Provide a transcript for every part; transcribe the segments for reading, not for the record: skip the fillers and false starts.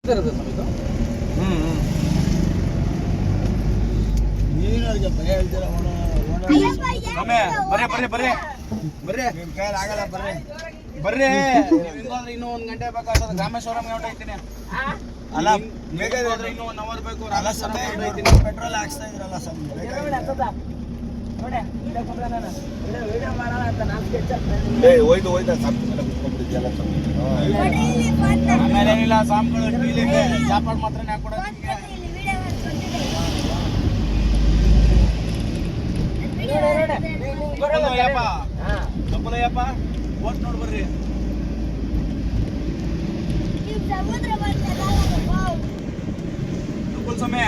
ಆಗ್ತಾ ಇರೋದು ಸರ್ ಇದು. ನೀರಿಗೆ ಭಯ ಹೇಳ್ತೀರ ಬರ್ರಿ ನಿಮ್ಮ ಕೈಯಲ್ಲಿ ಆಗಲ್ಲ ಬರ್ರಿ ಇನ್ನೊಂದ್ರೆ ಇನ್ನೂ 1 ಗಂಟೆ ಬೇಕಾಗ್ತದೆ. ರಾಮೇಶ್ವರಂ ಹೊರಟೈತೀನಿ. ಅಲ್ಲ ಬೇಗ ಇನ್ನೂ 1 ಅವರ್ ಬೇಕು. ಅಲ್ಲ ಸಮಯ ಪೆಟ್ರೋಲ್ ಹಾಕ್ಸ್ತಾ ಇದ್ರಲ್ಲ ಹೋಯ್ತು ಆಮೇಲೆ ಏನಿಲ್ಲ ಸಾಮ್ಗಳು ಟೀಲಿಗೆ ಜಾಪಾಡ್ ಮಾತ್ರ ಹಾಕೊಡೋದು. ಯಪ್ಪ ಓಟ್ ನೋಡಿ ಬರ್ರಿ. ನಕುಲ್ ಸಮಯ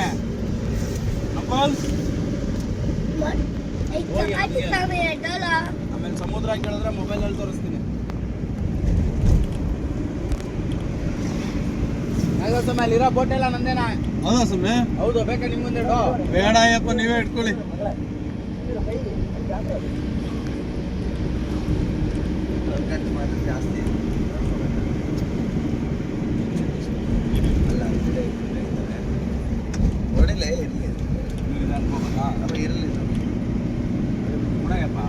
ನಕುಲ್ ಆಮೇಲೆ ಸಮುದ್ರ ಕೇಳಿದ್ರೆ ಮೊಬೈಲ್ ಅಲ್ಲಿ ತೋರಿಸ್ತೀನಿ. ಸಮಯ ಅಲ್ಲಿರೋ ಬೋಟ್ ಎಲ್ಲ ನಂದೇನಾ? ಹೌದಾ ಸಮಯ? ಹೌದು. ಬೇಕಾ ನಿಮ್ಗೊಂದು? ಬೇಡ ಅಯ್ಯಪ್ಪ, ನೀವೇ ಇಟ್ಕೊಳ್ಳಿ. ಜಾಸ್ತಿ ನೋಡಿಲ್ಲ ಇರಲಿ ಬಿಡಯಪ್ಪ.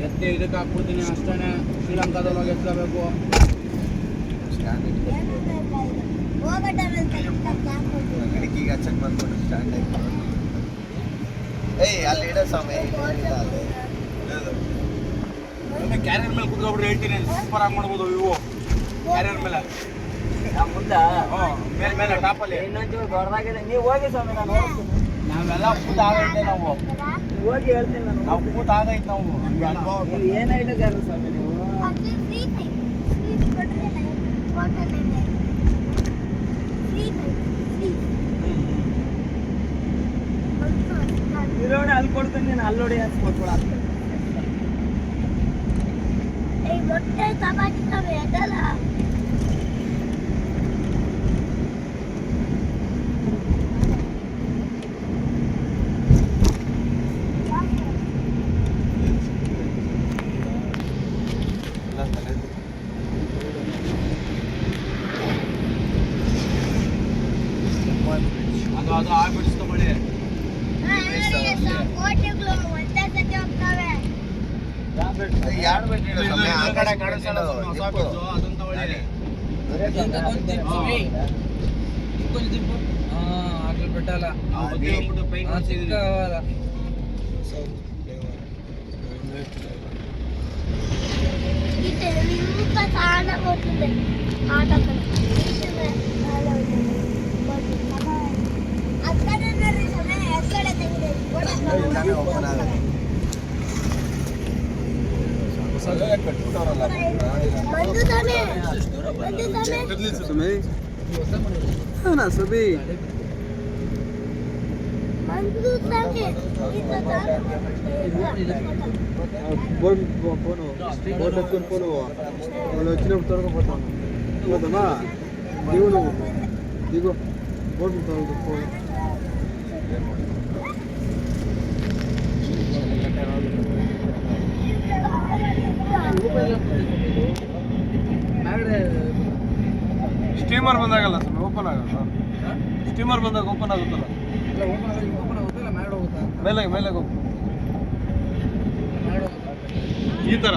ಎತ್ತೆ ಇದಕ್ಕೆ ಹಾಕ್ಬಿಡ್ತೀನಿ ಅಷ್ಟೇ. ಶ್ರೀಲಂಕಾದಲ್ಲಿ ಹೋಗಿ ಎತ್ತಬೇಕು. ಕಿಟಕಿಗೆ ಹಚ್ಚಕ್ ಬಂದ್ಬಿಟ್ಟು ಸ್ಟ್ಯಾಂಡ್ ಆಗಿ ಅಲ್ಲಿ ಇಡೋ ಸಮಯ ಕ್ಯಾರಿಯರ್ ಮೇಲೆ ಕುತ್ಕೊಬಿಟ್ಟು ಹೇಳ್ತೀನಿ. ಸೂಪರ್ ಆಗಿ ಮಾಡ್ಬೋದು ಇವು ಕ್ಯಾರಿಯರ್ ಮೇಲೆ. ಮೇಲೆ ಟಾಪಲ್ಲಿ ಇನ್ನೊಂಚೂರು ದೊಡ್ಡದಾಗಿದೆ. ನೀವು ಹೋಗಿ ಸ್ವಾಮಿ, ನಾನು ನಾವೆಲ್ಲ ಕೂತ್ ಆಗೈತೆ. ನಾವು ಹೋಗಿ ಹೇಳ್ತೀನಿ. ನಾವು ಕೂತ್ ಆಗೈತೆ. ನಾವು ನೀವು ಏನು ಹೇಳಿದ್ದಾರೆ ಸ್ವಾಮಿ? ನೀವು ಇರೋಣ ಅಲ್ಲಿ ಕೊಡ್ತೀನಿ. ನೀನು ಅಲ್ಲೋಡಿ ಅನ್ಸ್ಕೊಟ್ಕೊಳ. ಅದು ಆಗ್ಬಿಡಿಸ್ಕೊ ಮಾಡಿ. ಆ ಕಡೆ ಕಾಣಿಸಲ್ಲ ಹೊಸ ಬಿಡ್ತು ಅದಂತ ಒಳ್ಳೆ ಬಿಟ್ಟಲ್ಲ. వచ్చినప్పుడు తొలగపోతాను పోతామా? దిగు నువ్వు దిగు బోర్డు తొలగపో. ಸ್ಟೀಮರ್ ಬಂದಾಗಲ್ಲ ಸರ್ ಓಪನ್ ಆಗಲ್ಲ. ಸ್ಟೀಮರ್ ಬಂದಾಗ ಓಪನ್ ಆಗುತ್ತಲ್ಲ. ಮೇಲೆ ಮೇಲೆ ಹೋಗ್ತು ಈ ಥರ.